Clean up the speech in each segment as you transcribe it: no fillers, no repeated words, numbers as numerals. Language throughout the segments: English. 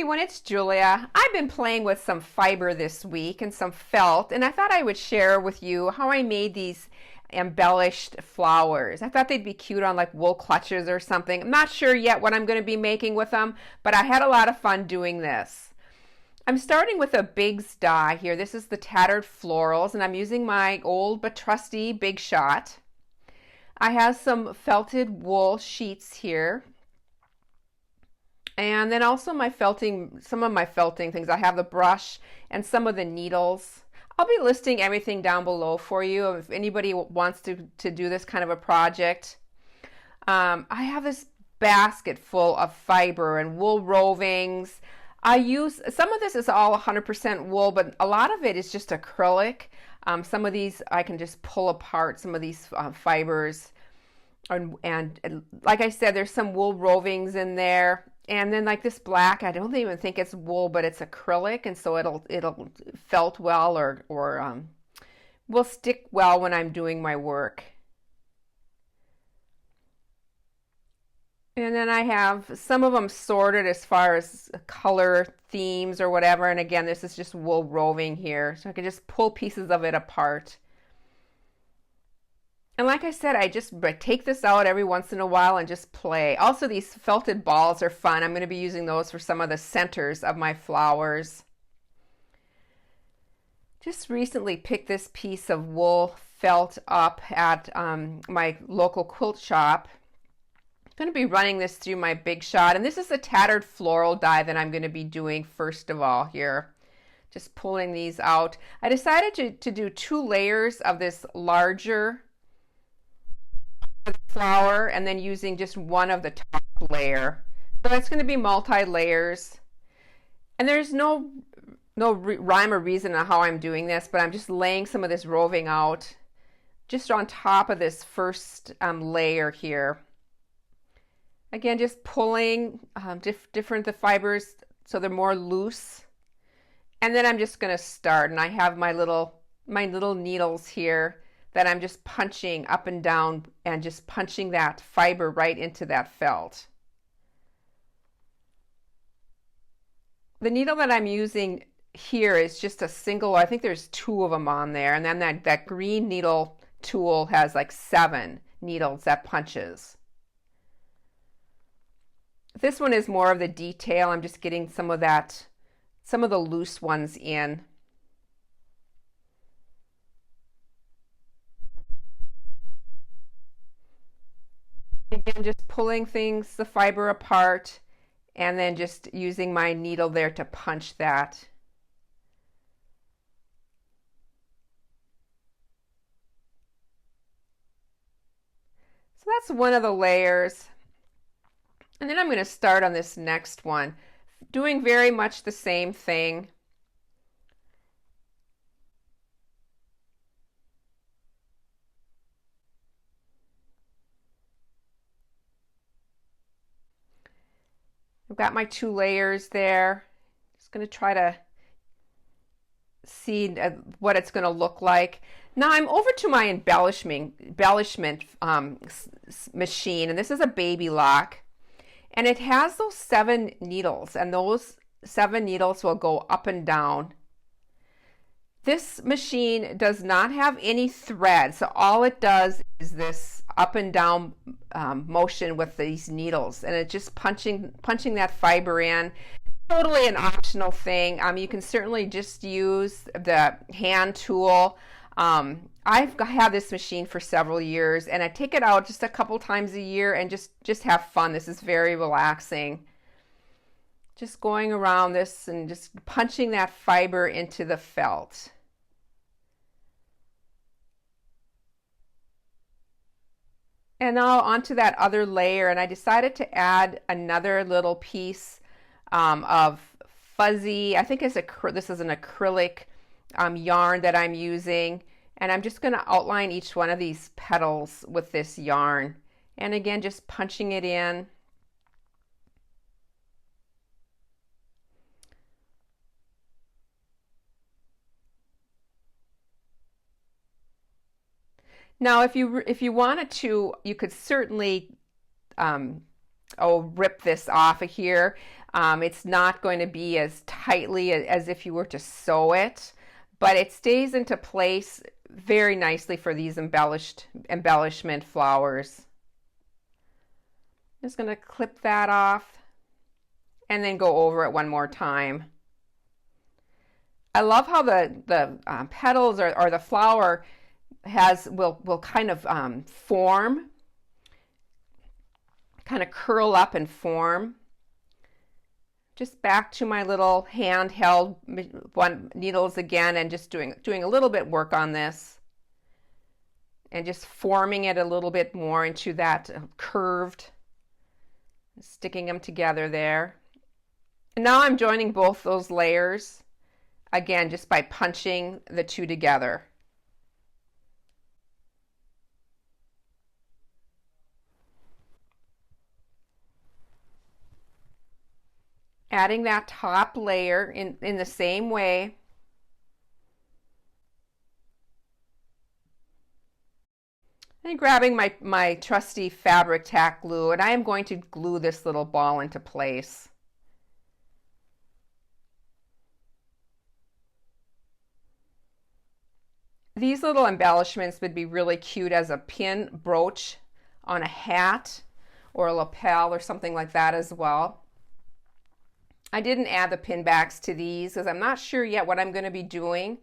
everyone, it's Julia. I've been playing with some fiber this week and some felt, and I thought I would share with you how I made these embellished flowers. I thought they'd be cute on like wool clutches or something. I'm not sure yet what I'm going to be making with them, but I had a lot of fun doing this. I'm starting with a Big's die here. This is the Tattered Florals, and I'm using my old but trusty Big Shot. I have some felted wool sheets here. And then also my felting, some of my felting things. I have the brush and some of the needles. I'll be listing everything down below for you if anybody wants to do this kind of a project. I have this basket full of fiber and wool rovings. I use, some of this is all 100% wool, but a lot of it is just acrylic. Some of these I can just pull apart, some of these fibers. And like I said, there's some wool rovings in there. And then like this black, I don't even think it's wool, but it's acrylic, and so it'll felt well or will stick well when I'm doing my work. And then I have some of them sorted as far as color themes or whatever. And again, this is just wool roving here, so I can just pull pieces of it apart. And like I said, I take this out every once in a while and just play. Also, these felted balls are fun. I'm going to be using those for some of the centers of my flowers. Just recently picked this piece of wool felt up at my local quilt shop. I'm going to be running this through my Big Shot. And this is the Tattered Floral die that I'm going to be doing first of all here. Just pulling these out. I decided to do 2 layers of this larger flower and then using just one of the top layer. So it's going to be multi-layers. And there's no rhyme or reason on how I'm doing this, but I'm just laying some of this roving out just on top of this first layer here. Again, just pulling different the fibers so they're more loose. And then I'm just going to start, and I have my little needles here that I'm just punching up and down and just punching that fiber right into that felt. The needle that I'm using here is just a single, I think there's 2 of them on there, and then that green needle tool has like 7 needles that punches. This one is more of the detail. I'm just getting some of the loose ones in. Again, just pulling the fiber apart, and then just using my needle there to punch that. So that's one of the layers. And then I'm going to start on this next one, doing very much the same thing. I've got my 2 layers there. Just going to try to see what it's going to look like. Now I'm over to my embellishment machine, and this is a Baby Lock, and it has those 7 needles, and those 7 needles will go up and down. This machine does not have any thread, so all it does is this up and down motion with these needles, and it's just punching that fiber in. Totally an optional thing. You can certainly just use the hand tool. I've had this machine for several years, and I take it out just a couple times a year and just have fun. This is very relaxing. Just going around this and just punching that fiber into the felt. And now onto that other layer, and I decided to add another little piece of fuzzy, I think this is an acrylic yarn that I'm using, and I'm just going to outline each one of these petals with this yarn, and again just punching it in. Now if you wanted to, you could certainly rip this off of here. It's not going to be as tightly as if you were to sew it, but it stays into place very nicely for these embellishment flowers. Just going to clip that off and then go over it one more time. I love how the petals or the flower will kind of form, kind of curl up and form. Just back to my little handheld needles again, and just doing a little bit work on this, and just forming it a little bit more into that curved, sticking them together there. And now I'm joining both those layers again just by punching the two together. Adding that top layer in the same way. And grabbing my trusty fabric tack glue, and I am going to glue this little ball into place. These little embellishments would be really cute as a pin brooch on a hat or a lapel or something like that as well. I didn't add the pin backs to these because I'm not sure yet what I'm going to be doing.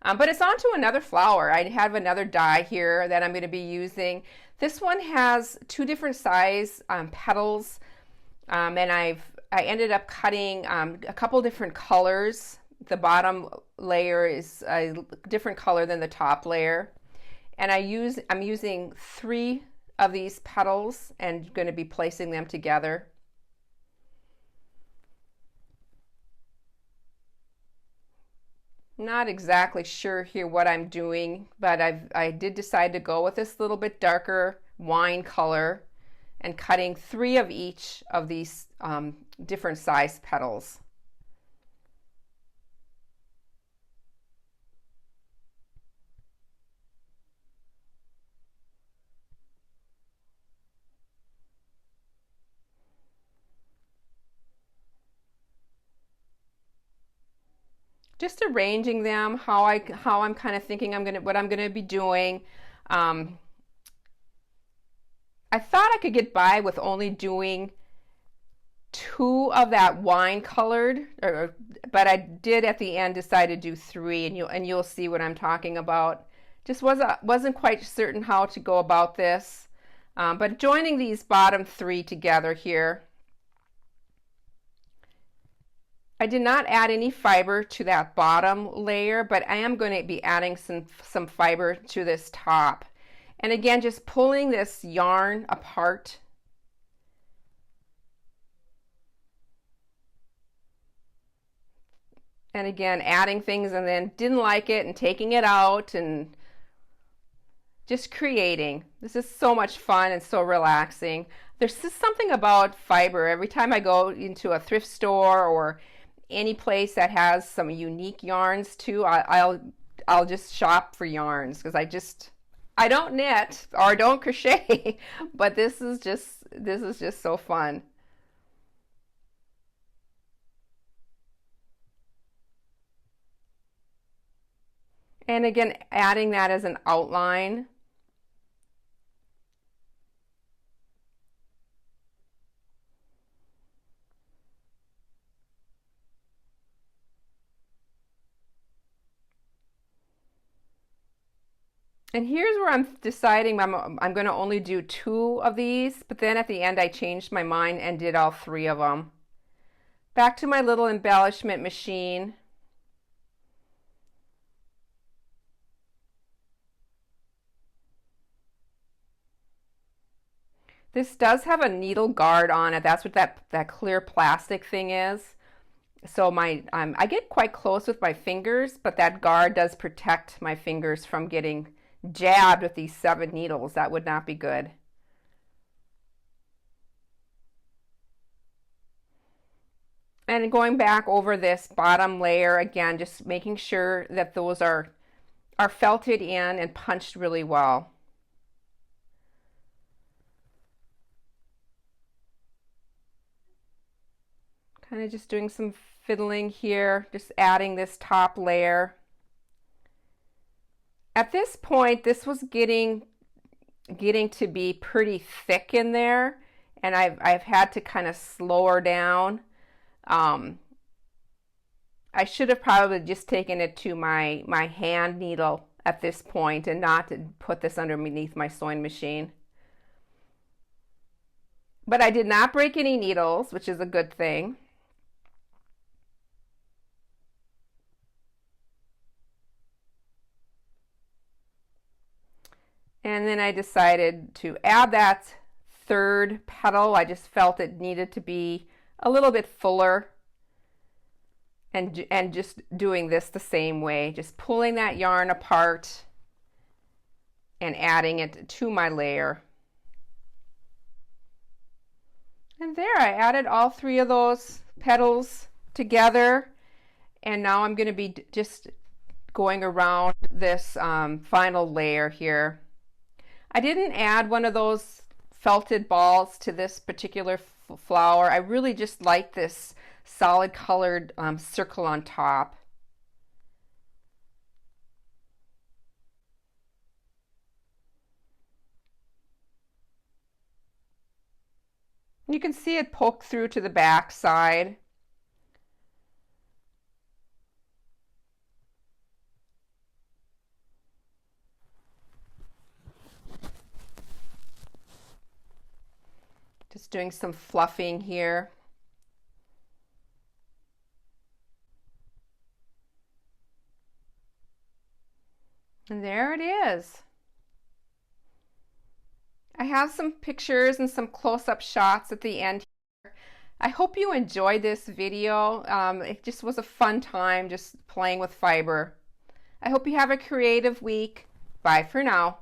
But it's on to another flower. I have another die here that I'm going to be using. This one has two different size petals, and I ended up cutting a couple different colors. The bottom layer is a different color than the top layer, and I'm using 3 of these petals and going to be placing them together. Not exactly sure here what I'm doing, but I did decide to go with this little bit darker wine color and cutting 3 of each of these different size petals. Just arranging them how I'm kind of thinking what I'm gonna be doing. I thought I could get by with only doing 2 of that wine colored, but I did at the end decide to do 3, and you'll see what I'm talking about. Just wasn't quite certain how to go about this, but joining these bottom 3 together here. I did not add any fiber to that bottom layer, but I am going to be adding some fiber to this top. And again, just pulling this yarn apart. And again, adding things and then didn't like it and taking it out and just creating. This is so much fun and so relaxing. There's just something about fiber. Every time I go into a thrift store or any place that has some unique yarns too, I'll just shop for yarns because I don't knit or don't crochet, but this is just so fun. And again, adding that as an outline. And here's where I'm deciding I'm going to only do 2 of these, but then at the end I changed my mind and did all 3 of them. Back to my little embellishment machine. This does have a needle guard on it. That's what that clear plastic thing is. So I get quite close with my fingers, but that guard does protect my fingers from getting jabbed with these 7 needles. That would not be good. And going back over this bottom layer again, just making sure that those are felted in and punched really well. Kind of just doing some fiddling here, just adding this top layer. At this point, this was getting to be pretty thick in there, and I've had to kind of slow her down. I should have probably just taken it to my hand needle at this point and not put this underneath my sewing machine. But I did not break any needles, which is a good thing. And then I decided to add that third petal. I just felt it needed to be a little bit fuller. And just doing this the same way, just pulling that yarn apart and adding it to my layer. And there, I added all three of those petals together, and now I'm going to be just going around this final layer here. I didn't add one of those felted balls to this particular flower. I really just like this solid colored circle on top. You can see it poke through to the back side. Just doing some fluffing here. And there it is. I have some pictures and some close-up shots at the end here. I hope you enjoyed this video. It just was a fun time just playing with fiber. I hope you have a creative week. Bye for now.